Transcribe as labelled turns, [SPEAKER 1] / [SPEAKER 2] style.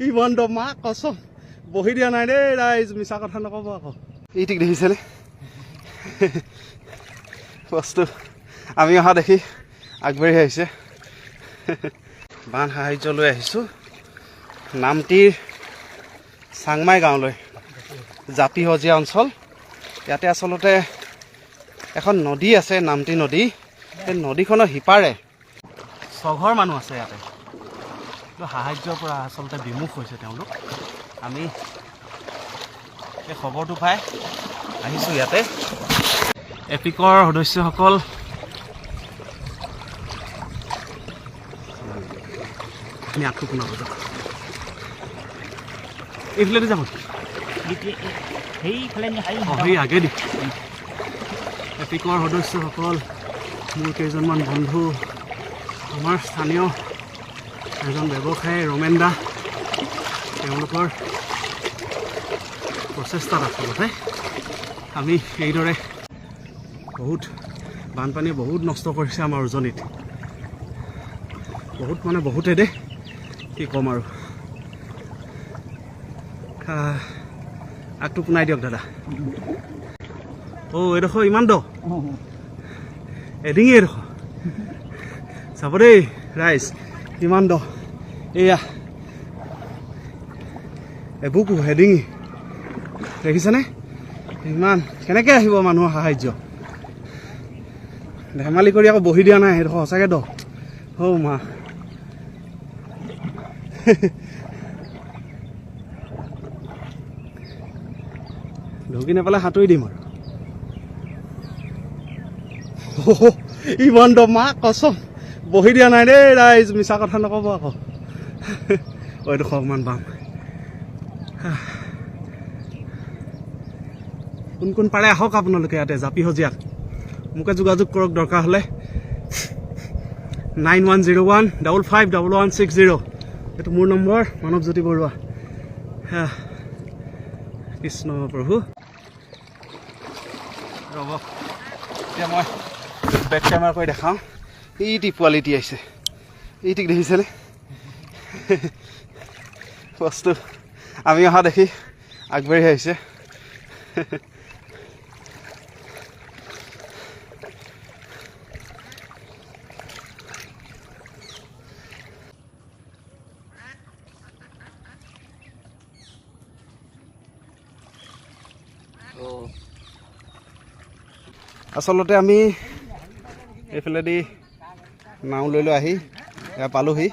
[SPEAKER 1] ইমান দমা কচম বহি দিয়া নাই দেই ৰাইজ, মিছা কথা নক'ব আকৌ। এইটিক দেখিছেনে বস্তু আমি অহা দেখি আগবাঢ়ি আহিছে। বান সাহাৰ্য লৈ আহিছোঁ নামটিৰ চাংমাই গাঁৱলৈ, জাপি সজীয়া অঞ্চল। ইয়াতে আচলতে এখন নদী আছে, নামটি নদী। সেই নদীখনৰ সিপাৰে চঘৰ মানুহ আছে ইয়াতে, সাহাৰ্যৰ পৰা আচলতে বিমুখ হৈছে তেওঁলোক। আমি এই খবৰটো পাই আহিছোঁ ইয়াতে। এপিকৰ সদস্যসকল আপুনি আগটো শুনাব যাওক, এইফালেদি যাব সেই আগেদি। এপিকৰ সদস্যসকল, মোৰ কেইজনমান বন্ধু, আমাৰ স্থানীয় এজন ব্যৱসায়ী ৰমেন দা, তেওঁলোকৰ প্ৰচেষ্টাত আচলতে আমি এইদৰে বহুত বানপানীয়ে বহুত নষ্ট কৰিছে আমাৰ উজনিত, বহুত মানে বহুতে দেই, কি ক'ম আৰু। আগটো পোনাই দিয়ক দাদা। এইডোখৰ ইমান দ এডিঙি, এইডোখৰ চাব দেই ৰাইজ, ইমান দ। এয়া এবুকু হেডিঙি দেখিছেনে? ইমান কেনেকৈ আহিব মানুহৰ সাহাৰ্য? ধেমালি কৰি আকৌ বহি দিয়া নাই, সেইডোখৰ সঁচাকৈ দ। মা ঢুকি নেপালে সাঁতুৰি দিম আৰু। ইমান দমা কচম বহি দিয়া নাই দেই ৰাইজ, মিছা কথা নক'ব আকৌ। এইডোখৰ অকণমান বাম। কোন কোন পাৰে আহক আপোনালোকে ইয়াতে জাপি সজীয়াত, মোকে যোগাযোগ কৰক দৰকাৰ হ'লে। 9101551160, এইটো মোৰ নম্বৰ, মানৱজ্যোতি বৰুৱা। কৃষ্ণ প্ৰভু। ৰ'ব এতিয়া মই বেক কেমেৰা কৰি দেখাওঁ। এইটি পোৱালিটি আহিছে, এইটিক দেখিছেনে? বস্তু আমি অহা দেখি আগবাঢ়ি আহিছে। আচলতে আমি এইফালেদি নাও লৈ আহি এয়া পালোহি।